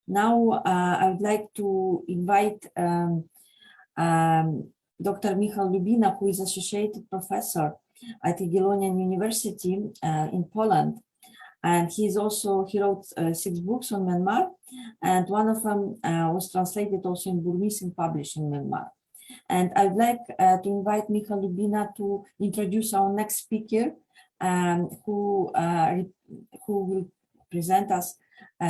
Now I would like to invite Dr. Michał Lubina, who is Associate Professor at Jagiellonian University in Poland. And he wrote 6 books on Myanmar, and one of them was translated also in Burmese and published in Myanmar. And I'd like to invite Michał Lubina to introduce our next speaker, who will present us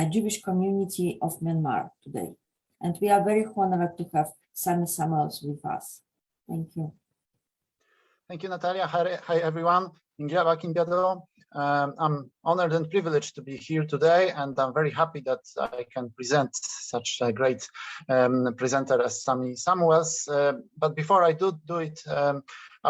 Jewish community of Myanmar today. And we are very honored to have Sammy Samuels with us. Thank you. Thank you, Natalia. Hi everyone. I'm honored and privileged to be here today, and I'm very happy that I can present such a great presenter as Sammy Samuels. But before I do it, I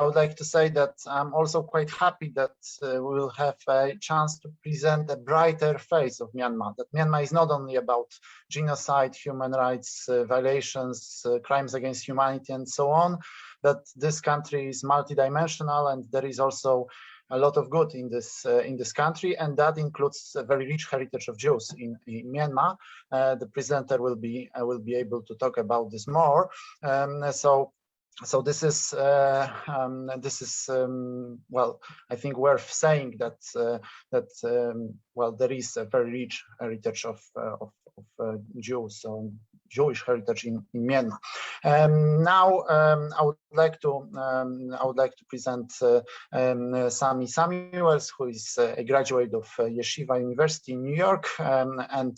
would like to say that I'm also quite happy that we will have a chance to present a brighter face of Myanmar, that Myanmar is not only about genocide, human rights violations, crimes against humanity, and so on, that this country is multidimensional, and there is also a lot of good in this country, and that includes a very rich heritage of Jews in Myanmar. The presenter will be able to talk about this more. So this is well, I think worth saying that well, there is a very rich heritage of Jews, so Jewish heritage in Myanmar. Now I would like to present Sammy Samuels, who is a graduate of Yeshiva University in New York, and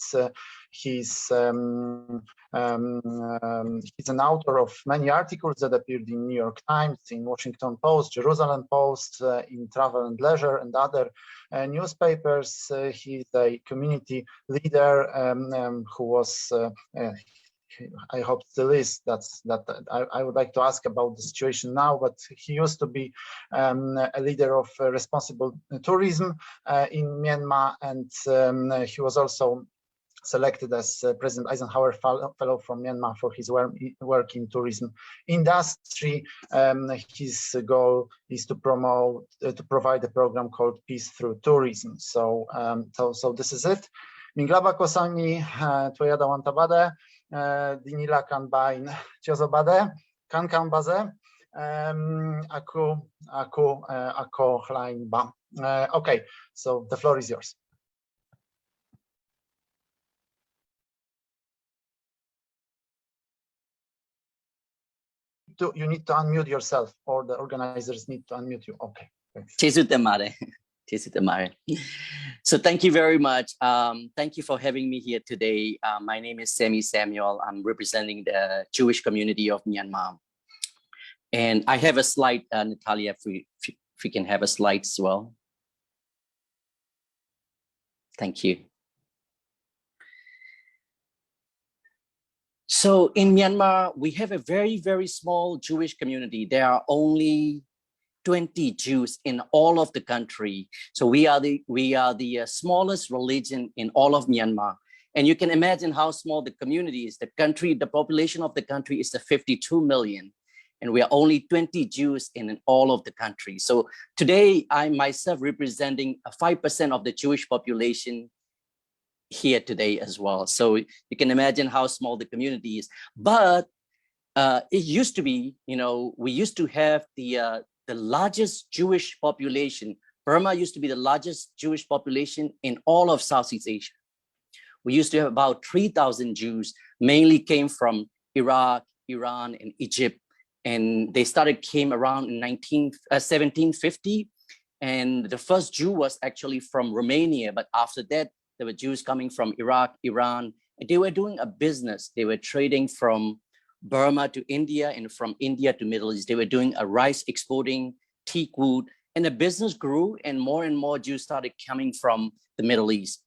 he's an author of many articles that appeared in New York Times, in Washington Post, Jerusalem Post, in Travel and Leisure, and other newspapers. He's a community leader who was, I hope still is, I would like to ask about the situation now, but he used to be a leader of responsible tourism in Myanmar, and he was also selected as President Eisenhower Fellow from Myanmar for his work in tourism industry. His goal is to provide a program called Peace Through Tourism. So this is it. Minglaba kosami toyada wantabade, dinila kan bain tiozobade, kan baze, ako hlain ba. Okay, so the floor is yours. You need to unmute yourself, or the organizers need to unmute you. Okay. So thank you very much. Thank you for having me here today. My name is Sammy Samuel. I'm representing the Jewish community of Myanmar. And I have a slide, Natalia, if we can have a slide as well. Thank you. So in Myanmar, we have a very, very small Jewish community. There are only 20 Jews in all of the country. So we are the smallest religion in all of Myanmar. And you can imagine how small the community is. The population of the country is 52 million. And we are only 20 Jews in all of the country. So today, I myself representing 5% of the Jewish population here today as well. So you can imagine how small the community is. But it used to be, we used to have the largest Jewish population. Burma used to be the largest Jewish population in all of Southeast Asia. We used to have about 3,000 Jews, mainly came from Iraq, Iran, and Egypt. And they came around in 1750. And the first Jew was actually from Romania. But after that, there were Jews coming from Iraq, Iran, and they were doing a business. They were trading from Burma to India and from India to Middle East. They were doing a rice exporting, teak wood, and the business grew, and more Jews started coming from the Middle East.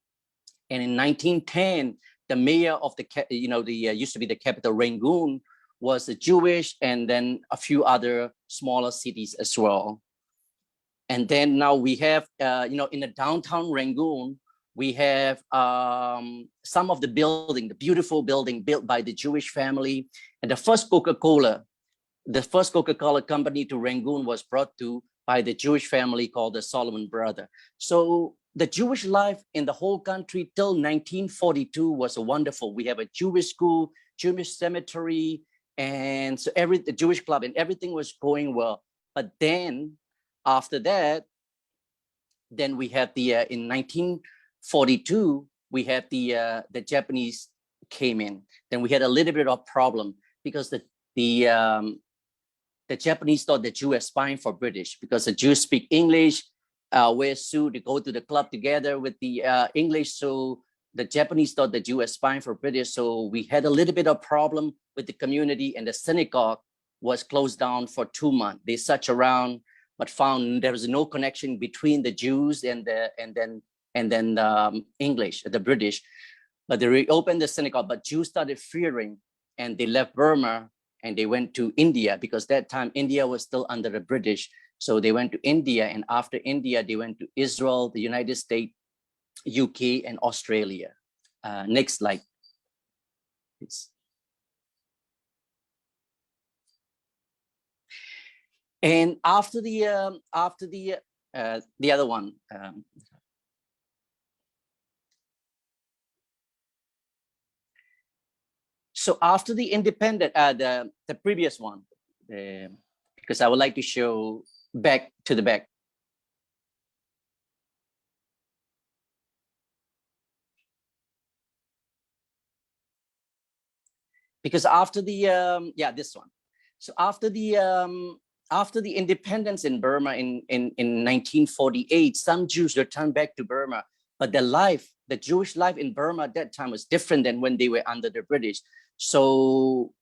And in 1910, the mayor of used to be the capital, Rangoon, was a Jewish, and then a few other smaller cities as well. And then now we have, in the downtown Rangoon, we have some of the beautiful building built by the Jewish family. And the first Coca-Cola company to Rangoon was brought to by the Jewish family called the Solomon Brothers. So the Jewish life in the whole country till 1942 was wonderful. We have a Jewish school, Jewish cemetery, and so the Jewish club, and everything was going well. But then after that, then we had in 1942, we had the Japanese came in. Then we had a little bit of problem because the Japanese thought the Jews were spying for British, because the Jews speak English, wear suit, they go to the club together with the English. So the Japanese thought the Jews were spying for British. So we had a little bit of problem with the community, and the synagogue was closed down for 2 months. They searched around, but found there was no connection between the Jews and then English, the British. But they reopened the synagogue, but Jews started fearing, and they left Burma and they went to India, because that time India was still under the British. So they went to India, and after India, they went to Israel, the United States, UK, and Australia. Next slide, please. And after the other one, so after the independent, the previous one, because I would like to show back to the back. Because after the this one. So after the independence in Burma in 1948, some Jews returned back to Burma, but the Jewish life in Burma at that time was different than when they were under the British. So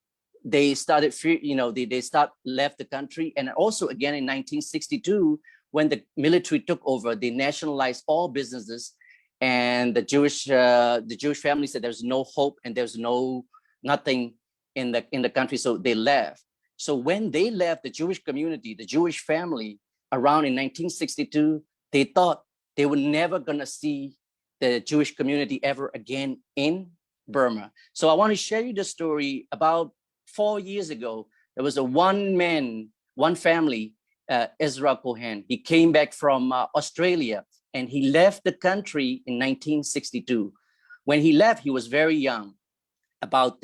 they started, they left the country. And also again in 1962, when the military took over, they nationalized all businesses, and the Jewish family said there's no hope and there's nothing in the country, so they left. So when they left, the Jewish community, the Jewish family, around in 1962, they thought they were never gonna see the Jewish community ever again in Burma. So I want to share you the story. About 4 years ago, there was a one family, Ezra Cohen. He came back from Australia, and he left the country in 1962. When he left, he was very young, about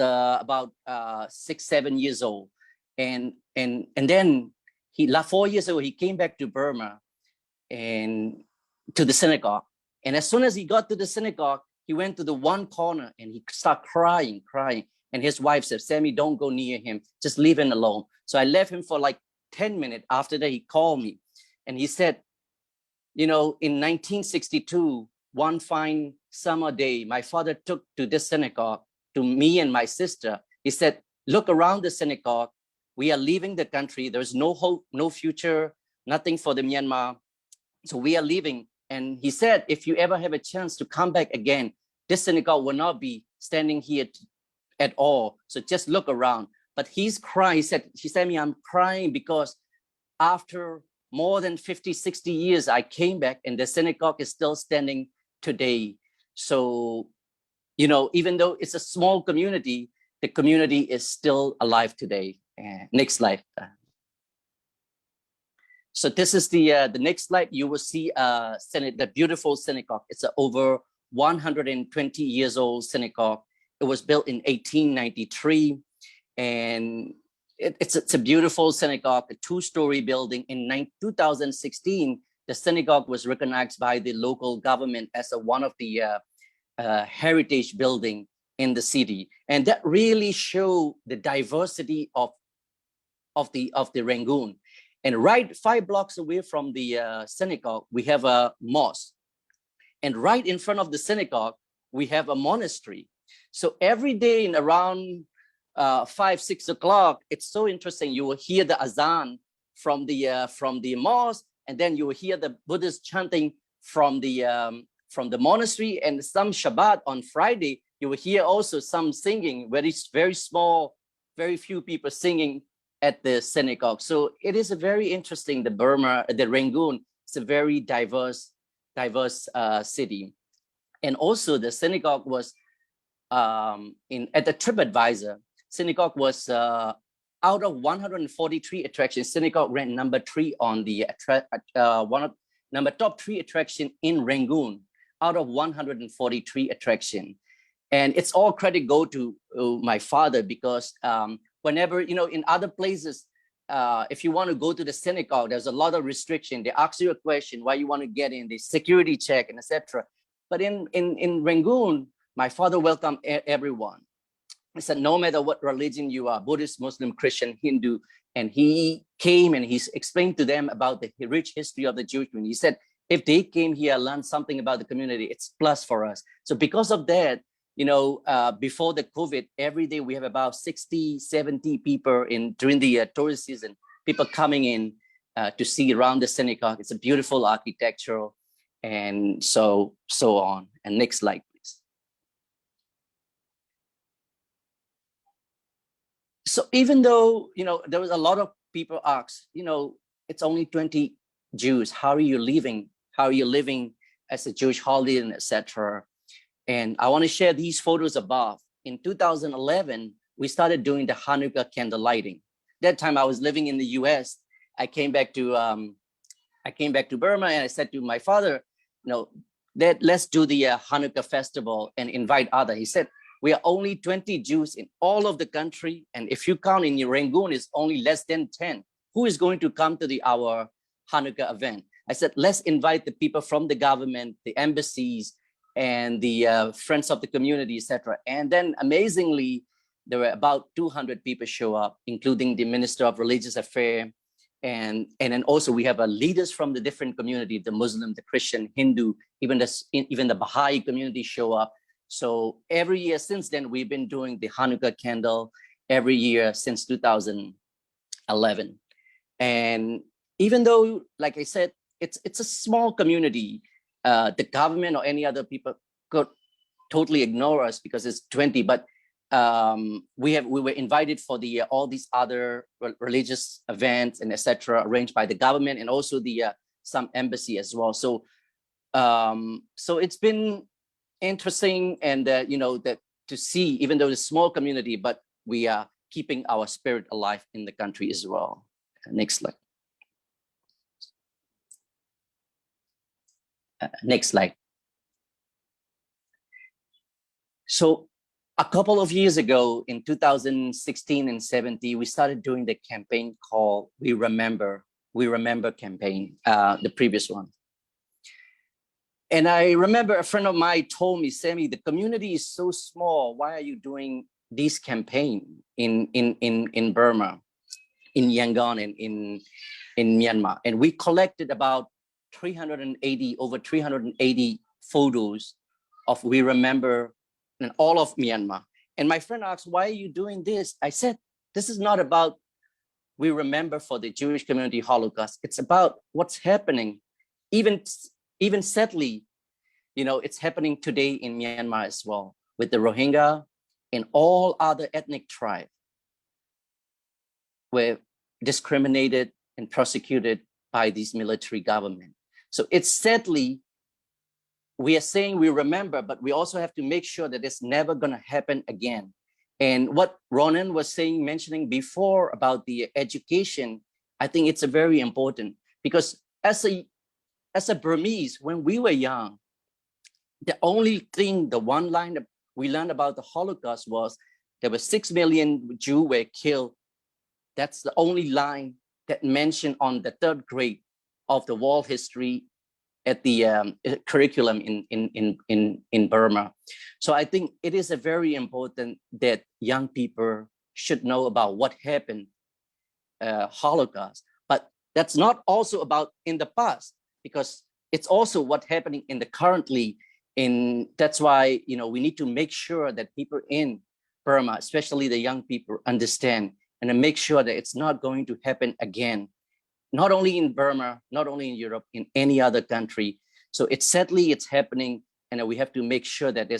6, 7 years old. And then 4 years ago, he came back to Burma and to the synagogue. And as soon as he got to the synagogue, he went to the one corner and he started crying. And his wife said, "Sammy, don't go near him. Just leave him alone." So I left him for like 10 minutes. After that, he called me and he said, in 1962, one fine summer day, my father took to this synagogue, to me and my sister. He said, "Look around the synagogue. We are leaving the country. There's no hope, no future, nothing for the Myanmar. So we are leaving." And he said, "If you ever have a chance to come back again, this synagogue will not be standing here at all. So just look around." But he's crying. He said, "Sammy, I'm crying because after more than 50, 60 years, I came back and the synagogue is still standing today." So, even though it's a small community, the community is still alive today. Next slide. So this is the next slide. You will see the beautiful synagogue. It's an over 120 years old synagogue. It was built in 1893, and it's a beautiful synagogue, a 2-story building. In 2016, the synagogue was recognized by the local government as one of the heritage building in the city, and that really showed the diversity of the Rangoon. And right 5 blocks away from the synagogue, we have a mosque. And right in front of the synagogue, we have a monastery. So every day in around 5, 6 o'clock, it's so interesting. You will hear the azan from the mosque, and then you will hear the Buddhists chanting from the monastery. And some Shabbat on Friday, you will hear also some singing, very small, very few people singing at the synagogue. So it is a very interesting, the Rangoon, it's a very diverse city. And also the synagogue was at the TripAdvisor, synagogue was out of 143 attractions, synagogue ranked number 3 on the top 3 attraction in Rangoon out of 143 attraction. And it's all credit go to my father, because whenever, in other places, if you want to go to the synagogue, there's a lot of restriction. They ask you a question, why you want to get in, the security check, and etc. But in Rangoon, my father welcomed everyone. He said, no matter what religion you are, Buddhist, Muslim, Christian, Hindu, and he came and he explained to them about the rich history of the Jewish community. He said, if they came here, learned something about the community, it's plus for us. So because of that, before the COVID, every day we have about 60, 70 people during the tourist season, people coming in to see around the synagogue. It's a beautiful architectural, and so on. And next slide, please. So even though, there was a lot of people ask, it's only 20 Jews. How are you living? How are you living as a Jewish holiday, and etc. And I want to share these photos above. In 2011, we started doing the Hanukkah candle lighting. That time I was living in the US. I came back to Burma, and I said to my father, Dad, let's do the Hanukkah festival and invite others. He said, we are only 20 Jews in all of the country. And if you count in Rangoon, it's only less than 10. Who is going to come to our Hanukkah event? I said, let's invite the people from the government, the embassies, and the friends of the community, etc. And then amazingly, there were about 200 people show up, including the Minister of Religious Affairs. And then also we have leaders from the different community, the Muslim, the Christian, Hindu, even the Baha'i community show up. So every year since then, we've been doing the Hanukkah candle every year since 2011. And even though, like I said, it's a small community, the government or any other people could totally ignore us because it's 20, but we were invited for all these other religious events and etc. arranged by the government, and also some embassy as well. So it's been interesting, and that to see, even though it's a small community, but we are keeping our spirit alive in the country as well. Next slide. Next slide. So a couple of years ago, in 2016 and 17, we started doing the campaign called We Remember campaign, the previous one. And I remember a friend of mine told me, Sammy, the community is so small. Why are you doing this campaign in Burma, in Yangon, and in Myanmar? And we collected about over 380 photos of We Remember in all of Myanmar. And my friend asked, why are you doing this? I said, this is not about We Remember for the Jewish community Holocaust. It's about what's happening. Even sadly, it's happening today in Myanmar as well, with the Rohingya and all other ethnic tribes were discriminated and persecuted by this military government. So it's sadly, we are saying we remember, but we also have to make sure that it's never going to happen again. And what Ronan was mentioning before about the education, I think it's a very important, because as a Burmese, when we were young, the only thing, the one line that we learned about the Holocaust was there were 6 million Jews were killed. That's the only line that mentioned on the 3rd grade of the world history at the curriculum in Burma. So I think it is a very important that young people should know about what happened, Holocaust. But that's not also about in the past, because it's also what's happening in the currently. That's why we need to make sure that people in Burma, especially the young people, understand and to make sure that it's not going to happen again. Not only in Burma, not only in Europe, in any other country. So it's happening, and we have to make sure that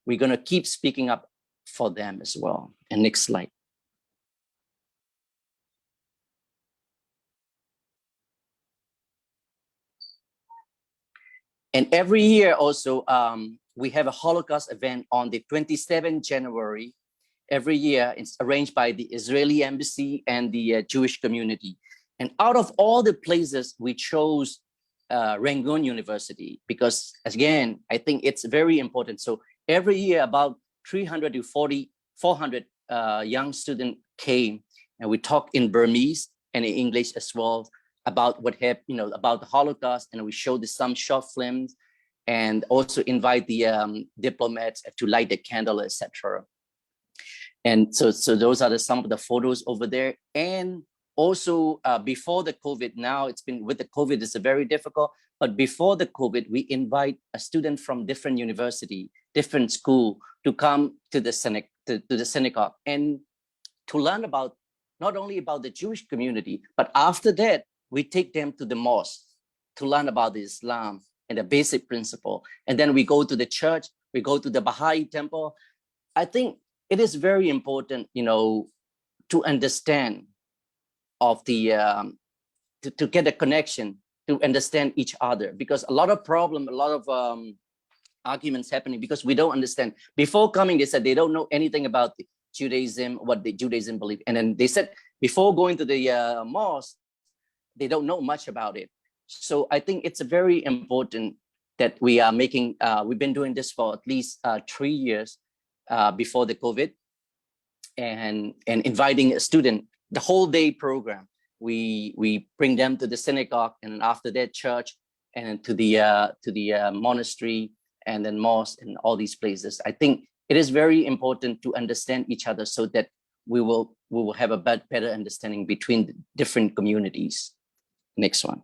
we're going to keep speaking up for them as well. And next slide. And every year also, we have a Holocaust event on the 27th January. Every year, it's arranged by the Israeli embassy and the Jewish community. And out of all the places, we chose Rangoon University, because again, I think it's very important. So every year about 300 to 400 young students came, and we talk in Burmese and in English as well about what happened, you know, about the Holocaust, and we showed some short films, and also invite the diplomats to light the candle, etc. And so those are some of the photos over there. And also before the COVID, now it's been with the COVID, it's very difficult. But before the COVID, we invite a student from different university, different school to come to the synagogue and to learn about not only about the Jewish community, but after that, we take them to the mosque to learn about the Islam and the basic principle. And then we go to the church, we go to the Baha'i temple. I think it is very important, you know, to understand of the, to get a connection, to understand each other, because a lot of problem, a lot of arguments happening because we don't understand. Before coming, they said they don't know anything about the Judaism, what the Judaism believe. And then they said, before going to the mosque, they don't know much about it. So I think it's very important that we are making, we've been doing this for at least 3 years before the COVID, and inviting a student, the whole day program. We bring them to the synagogue, and after that church, and to the monastery, and then mosque, and all these places. I think it is very important to understand each other so that we will have a better understanding between the different communities. Next one.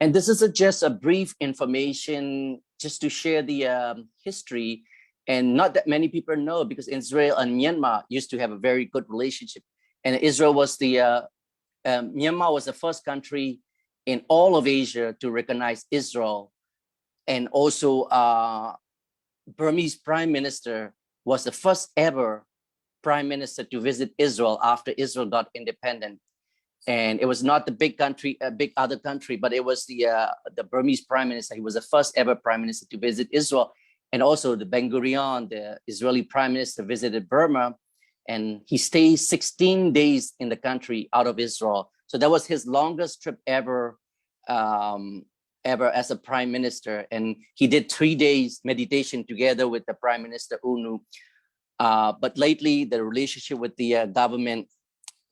And this is just a brief information just to share the history. And not that many people know, because Israel and Myanmar used to have a very good relationship. And Israel was Myanmar was the first country in all of Asia to recognize Israel. And also Burmese Prime Minister was the first ever Prime Minister to visit Israel after Israel got independent. And it was not the big country, a big other country, but it was the Burmese Prime Minister. He was the first ever Prime Minister to visit Israel. And also the Ben Gurion, the Israeli Prime Minister, visited Burma, and he stayed 16 days in the country out of Israel. So that was his longest trip ever as a Prime Minister. And he did 3 days meditation together with the Prime Minister UNU. But lately, the relationship with the government,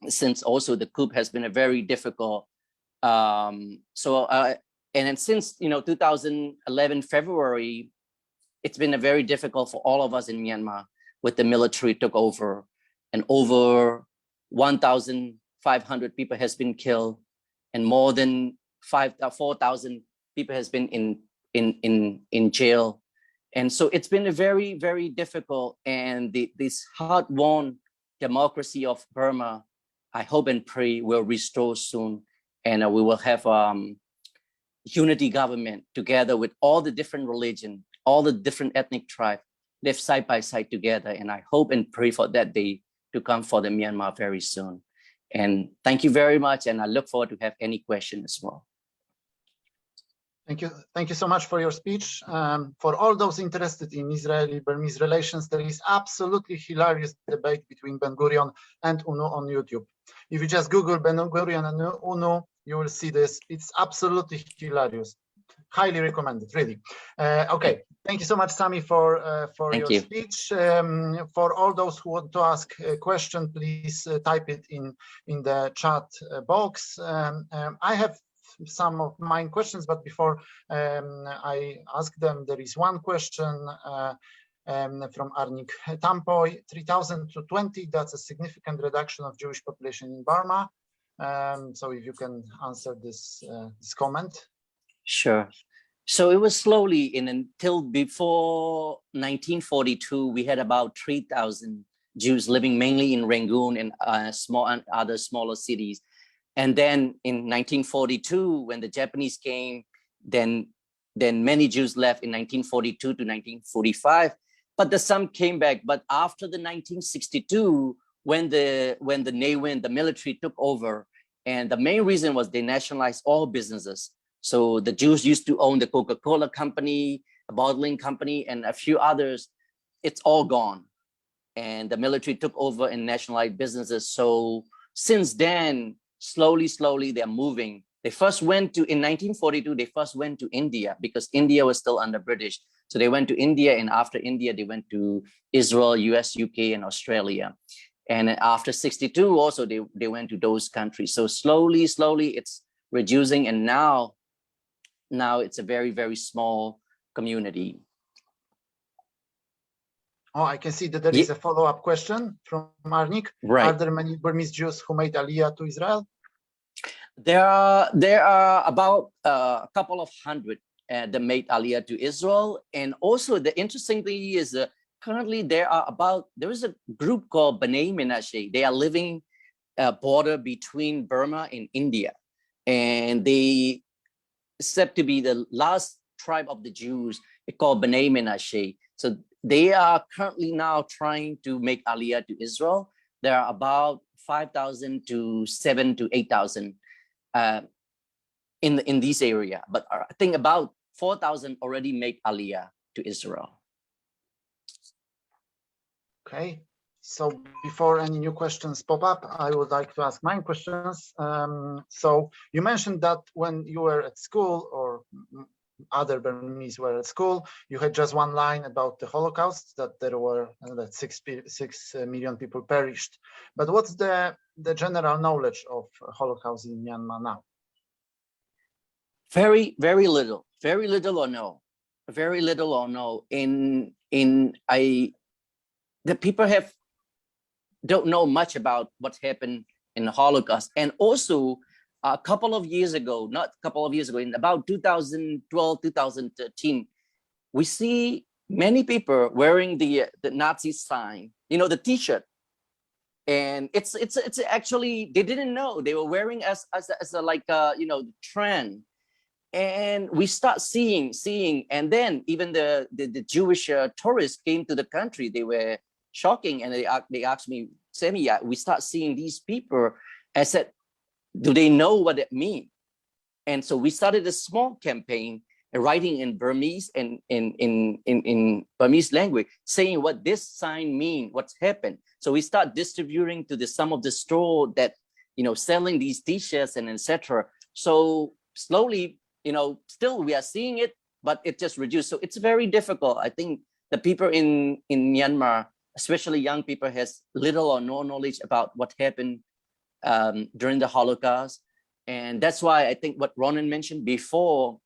since also the coup, has been a very difficult. And then since 2011 February, it's been a very difficult for all of us in Myanmar, with the military took over, and over 1,500 people has been killed, and more than 4,000 people has been in jail. And so it's been a very, very difficult, and this hard-won democracy of Burma, I hope and pray, will restore soon, and we will have unity government together with all the different religion, all the different ethnic tribes live side by side together. And I hope and pray for that day to come for the Myanmar very soon. And thank you very much. And I look forward to have any question as well. Thank you. Thank you so much for your speech. For all those interested in Israeli-Burmese relations, there is absolutely hilarious debate between Ben Gurion and UNO on YouTube. If you just Google Ben Gurion and UNO, you will see this. It's absolutely hilarious. Highly recommended, really. Okay, thank you so much, Sammy, for your speech. For all those who want to ask a question, please type it in the chat box. I have some of my questions, but before I ask them, there is one question from Arnik Tampoy. 3,000 to 20, that's a significant reduction of Jewish population in Burma. So if you can answer this comment. Sure. So it was slowly until before 1942, we had about 3,000 Jews living mainly in Rangoon and other smaller cities. And then in 1942, when the Japanese came, then many Jews left in 1942 to 1945, but some came back. But after the 1962, when the military took over, and the main reason was they nationalized all businesses. So the Jews used to own the Coca-Cola company, a bottling company, and a few others. It's all gone. and the military took over and nationalized businesses. So since then, slowly, they're moving. They first went to, in 1942, they first went to India because India was still under British. So they went to India, and after India, they went to Israel, US, UK, and Australia. And after 62, also, they went to those countries. So slowly, it's reducing. And now it's a very, very small community. Oh, I can see that there is a follow-up question from Arnik. Right. Are there many Burmese Jews who made Aliyah to Israel? There are about a couple of hundred that made Aliyah to Israel. And also the interesting thing is currently there is a group called B'nai Menashe. They are living border between Burma and India. And they said to be the last tribe of the Jews called B'nai Menashe. So they are currently now trying to make Aliyah to Israel. There are about 5,000 to 7,000 to 8,000 in this area, but I think about 4,000 already make Aliyah to Israel. Okay, so before any new questions pop up, I would like to ask my questions. So you mentioned that when you were at school, or other Burmese were at school, you had just one line about the Holocaust, that there were that 6 million people perished. But what's the general knowledge of Holocaust in Myanmar now? Very little or no. Very little or no. The people don't know much about what happened in the Holocaust. And also a couple of years ago, in about 2012, 2013, we see many people wearing the Nazi sign, the T-shirt. And it's actually, they didn't know they were wearing as a trend. And we start seeing, and then even the Jewish tourists came to the country. They were shocking, and they asked me, Sammy, we start seeing these people. I said, do they know what it means? And so we started a small campaign, writing in Burmese and in Burmese language, saying what this sign means, what's happened. So we start distributing to some of the store that, selling these T-shirts and etc. So slowly, still we are seeing it, but it just reduced. So it's very difficult. I think the people in Myanmar, especially young people, has little or no knowledge about what happened during the Holocaust. And that's why I think what Ronan mentioned before,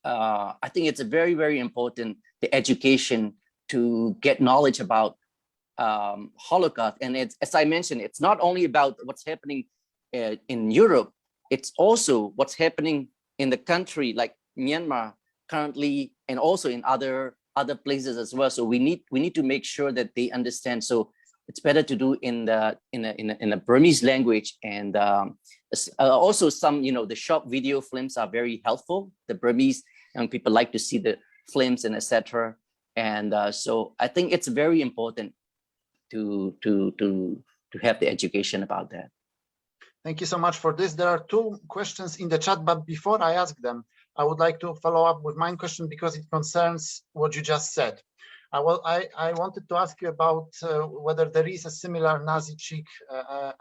I think it's a very, very important, the education to get knowledge about Holocaust. And it's, as I mentioned, it's not only about what's happening in Europe, it's also what's happening in the country like Myanmar currently, and also in other places as well. So we need to make sure that they understand. So it's better to do in a Burmese language, and also some, the short video films are very helpful. The Burmese young people like to see the films and etc. And so I think it's very important to have the education about that. Thank you so much for this. There are 2 questions in the chat, but before I ask them, I would like to follow up with my question because it concerns what you just said. I wanted to ask you about whether there is a similar Nazi chic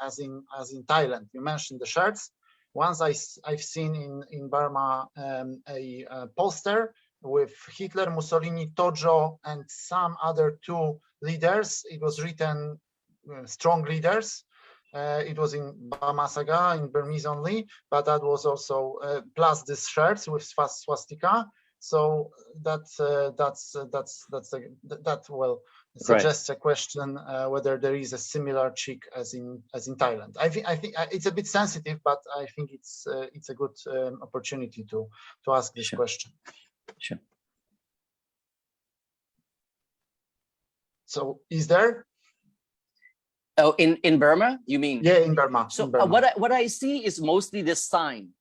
as in Thailand. You mentioned the shirts. Once I've seen in Burma a poster with Hitler, Mussolini, Tojo, and some other 2 leaders. It was written strong leaders. It was in Bamasaga, in Burmese only, but that was also plus these shirts with swastika. So that suggests a question whether there is a similar chic as in Thailand. I think it's a bit sensitive, but I think it's a good opportunity to ask this question. Sure. So is there? Oh, in Burma, you mean? Yeah, in Burma. So in Burma. what I see is mostly the sign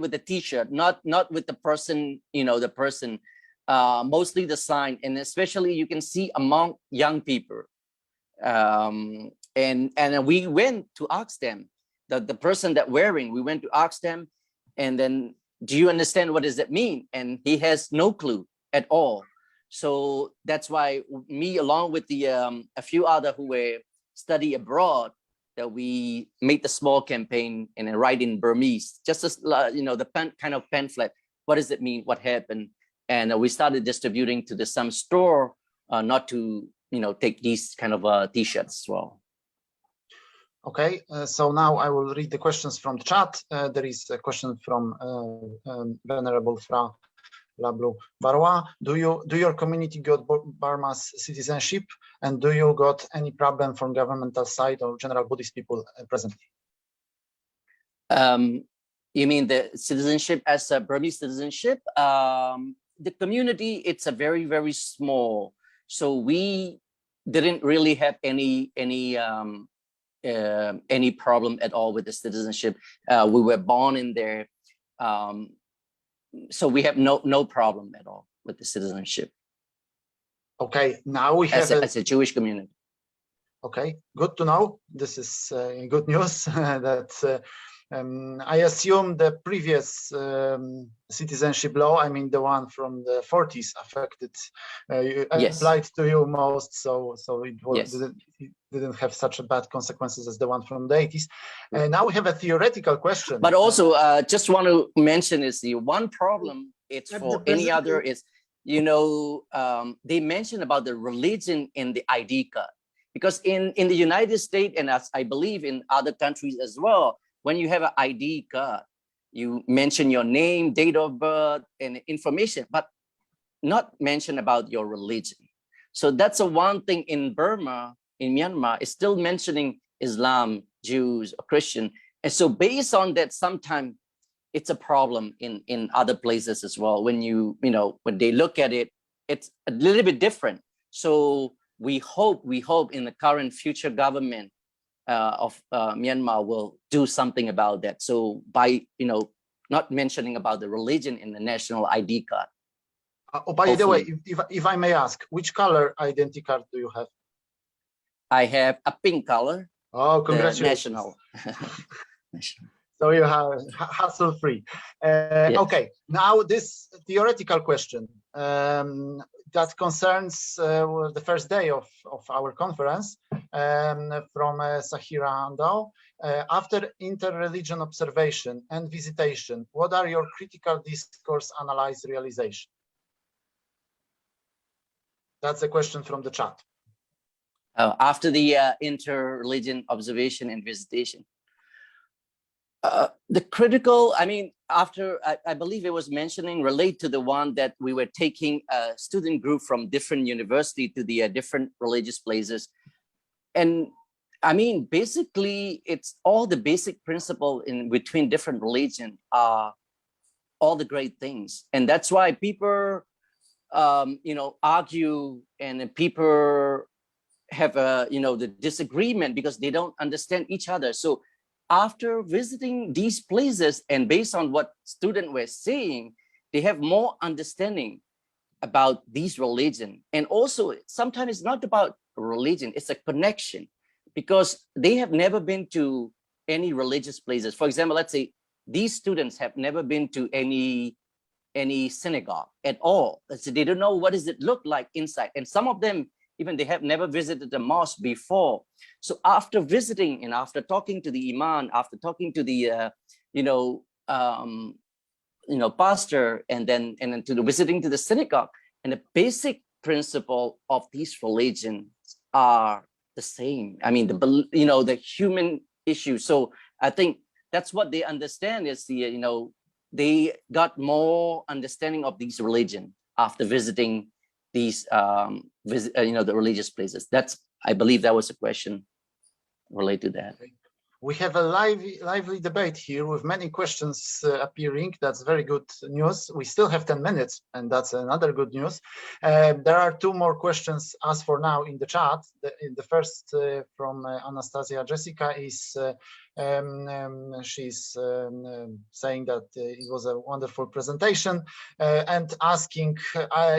with the T-shirt, not with the person, the person. Mostly the sign, and especially you can see among young people. And we went to ask them, the person that wearing, we went to ask them, and then, do you understand what does that mean? And he has no clue at all. So that's why me, along with the a few other who were study abroad, that we made the small campaign and then write in Burmese, just as the kind of pamphlet. What does it mean? What happened? And we started distributing to some store, not to take these kind of T-shirts as well. Okay, so now I will read the questions from the chat. There is a question from Venerable Fra Lablu Barwa. Do your community got Burma's citizenship, and do you got any problem from governmental side or general Buddhist people presently? You mean the citizenship as a Burmese citizenship? The community, it's a very, very small, so we didn't really have any problem at all with the citizenship. We were born in there. So we have no problem at all with the citizenship. Okay, now we have as a Jewish community. Okay, good to know. This is good news. That I assume the previous citizenship law, I mean the one from the 40s, affected applied to you most, so it was, yes. it didn't have such a bad consequences as the one from the 80s. And now we have a theoretical question. But also, just want to mention is the one problem. It's for any other is, they mentioned about the religion in the ID card, because in the United States, and as I believe in other countries as well, when you have an ID card, you mention your name, date of birth, and information, but not mention about your religion. So that's one thing in Burma, in Myanmar, is still mentioning Islam, Jews, or Christian. And so based on that, sometimes it's a problem in other places as well. When when they look at it, it's a little bit different. So we hope in the current future government of Myanmar will do something about that. So by not mentioning about the religion in the national ID card. By the way, if I may ask, which color identity card do you have? I have a pink color. Oh, congratulations! National. So you have hassle-free. Yes. Okay, now this theoretical question that concerns the first day of our conference from Sahira Andao. After inter-religion observation and visitation, what are your critical discourse analyze realization? That's a question from the chat. After the inter-religion observation and visitation. The critical, after, I believe it was mentioning, relate to the one that we were taking a student group from different university to the different religious places. And basically, it's all the basic principle in between different religion are all the great things. And that's why people, argue, and people have the disagreement because they don't understand each other. So after visiting these places and based on what students were saying, they have more understanding about these religion. And also sometimes it's not about religion, it's a connection, because they have never been to any religious places. For example, let's say these students have never been to any synagogue at all. So they don't know what does it look like inside. And some of them, even they have never visited the mosque before. So after visiting and after talking to the imam, after talking to the pastor, and then to the visiting to the synagogue, and the basic principle of these religions are the same. The human issue. So I think that's what they understand is they got more understanding of these religion after visiting these the religious places. I believe that was a question related to that. We have a lively debate here with many questions appearing. That's very good news. We still have 10 minutes, and that's another good news. There are two more questions as for now in the chat. The first from Anastasia Jessica is she's saying that it was a wonderful presentation and asking,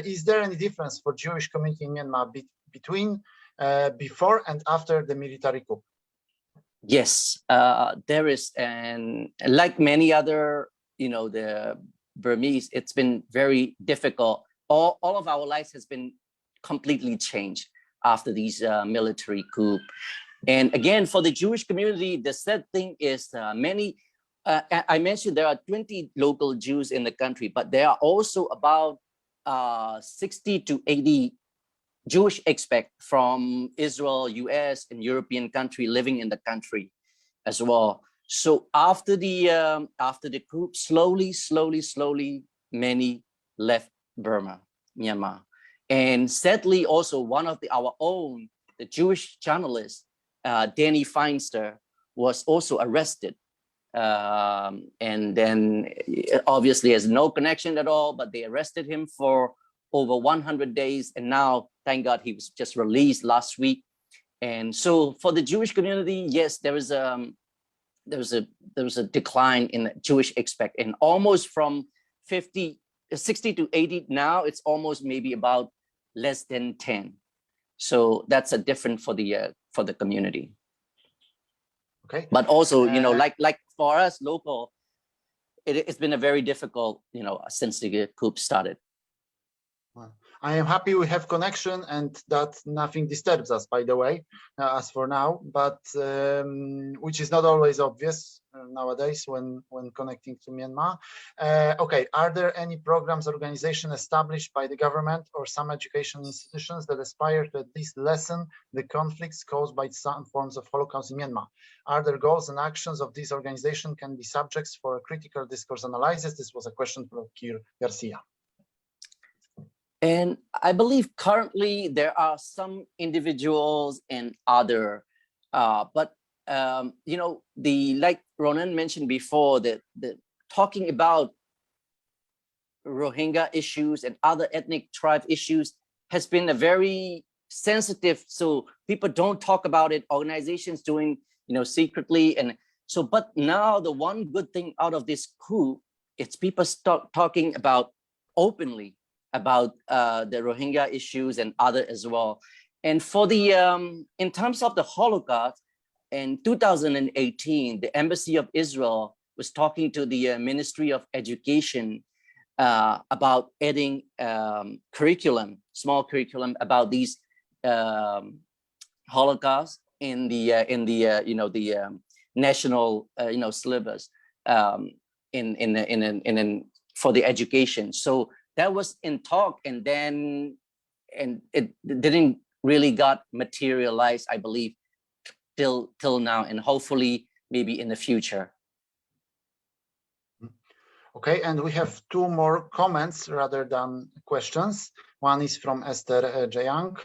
is there any difference for Jewish community in Myanmar between before and after the military coup? Yes, there is, and like many other, the Burmese, it's been very difficult all of our lives has been completely changed after these military coup. And again, for the Jewish community, the sad thing is I mentioned there are 20 local Jews in the country, but there are also about 60 to 80 Jewish expats from Israel, US, and European country living in the country as well. So after the coup, slowly, many left Burma, Myanmar. And sadly, also one of our own, the Jewish journalist, Danny Feinster, was also arrested. And then obviously has no connection at all, but they arrested him for over 100 days. And now, thank God, he was just released last week. And so for the Jewish community, yes, there was a decline in Jewish expat, and almost from 60 to 80 now, it's almost maybe about less than 10. So that's a difference for the community. Okay. But also, like for us local, it's been a very difficult, since the coup started. Well, I am happy we have connection and that nothing disturbs us, by the way, as for now, but which is not always obvious nowadays when connecting to Myanmar. Okay, are there any programs, organizations established by the government or some education institutions that aspire to at least lessen the conflicts caused by some forms of Holocaust in Myanmar? Are there goals and actions of these organizations can be subjects for a critical discourse analysis? This was a question from Kir Garcia. And I believe currently there are some individuals and other, but like Ronan mentioned before, the talking about Rohingya issues and other ethnic tribe issues has been a very sensitive. So people don't talk about it. Organizations doing, secretly, and so. But now the one good thing out of this coup, it's people start talking about openly about the Rohingya issues and other as well. And for the in terms of the Holocaust, in 2018, the Embassy of Israel was talking to the Ministry of Education about adding small curriculum about these Holocaust in the national syllabus for the education. So that was in talk, and it didn't really got materialized, I believe, till now, and hopefully maybe in the future. Okay, and we have two more comments rather than questions. One is from Esther Jayang.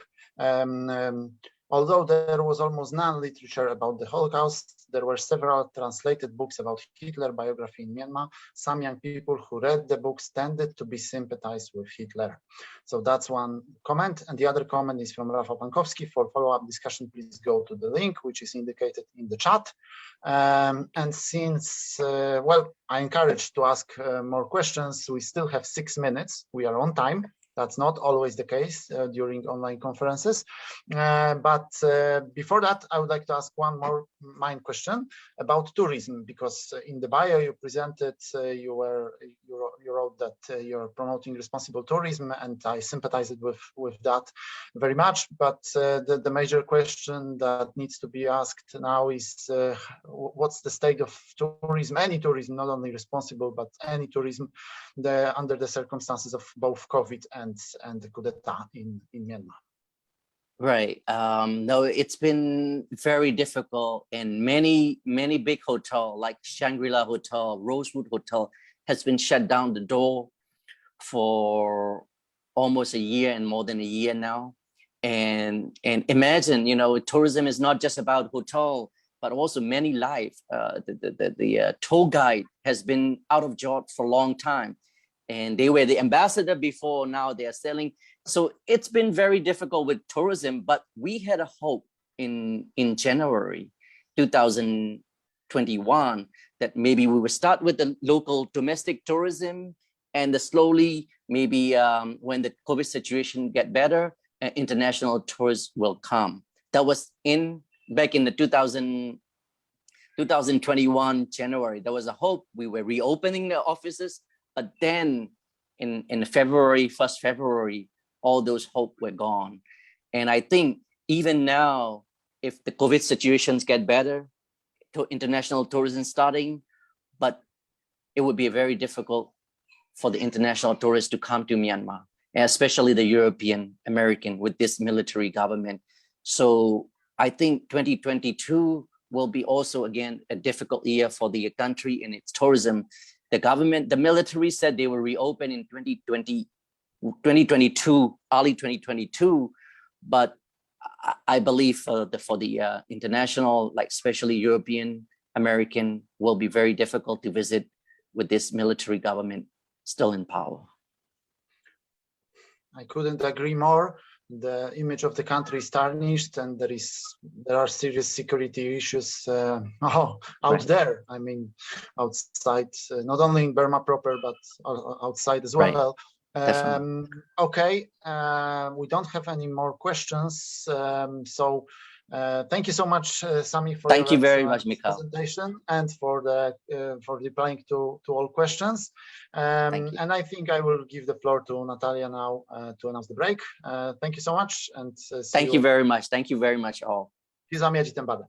Although there was almost none literature about the Holocaust, there were several translated books about Hitler biography in Myanmar. Some young people who read the books tended to be sympathized with Hitler. So that's one comment. And the other comment is from Rafał Pankowski. For follow-up discussion, please go to the link, which is indicated in the chat. And since, I encourage to ask more questions, we still have 6 minutes. We are on time. That's not always the case during online conferences. But before that, I would like to ask one more main question about tourism, because in the bio you presented, you wrote that you're promoting responsible tourism, and I sympathized with that very much. But the major question that needs to be asked now is what's the state of tourism, any tourism, not only responsible, but any tourism under the circumstances of both COVID and the coup d'etat in Myanmar. Right. No, it's been very difficult, and many big hotels like Shangri-La Hotel, Rosewood Hotel has been shut down the door for almost a year and more than a year now. And imagine, tourism is not just about hotel, but also many lives. The tour guide has been out of job for a long time. And they were the ambassador before, now they are selling. So it's been very difficult with tourism, but we had a hope in January 2021 that maybe we would start with the local domestic tourism, and slowly, maybe when the COVID situation get better, international tourists will come. That was back in the 2021 January. There was a hope. We were reopening the offices, but then in February, 1st February, all those hope were gone. And I think even now, if the COVID situations get better, to international tourism starting, but it would be very difficult for the international tourists to come to Myanmar, and especially the European American with this military government. So I think 2022 will be also again a difficult year for the country and its tourism. The government, the military said they will reopen in 2022, early 2022, but I believe for the international, like especially European American, will be very difficult to visit with this military government still in power. I couldn't agree more. The image of the country is tarnished, and there are serious security issues out Right. there. I mean, outside, not only in Burma proper, but outside as well. Right. Definitely. Okay, we don't have any more questions. So thank you so much, Sammy, for Thank your you very excellent much, Michał. presentation and for replying to all questions. Thank you. And I think I will give the floor to Natalia now to announce the break. Thank you so much, and see Thank you very much. Thank you very much all. Tizamia Jitembada.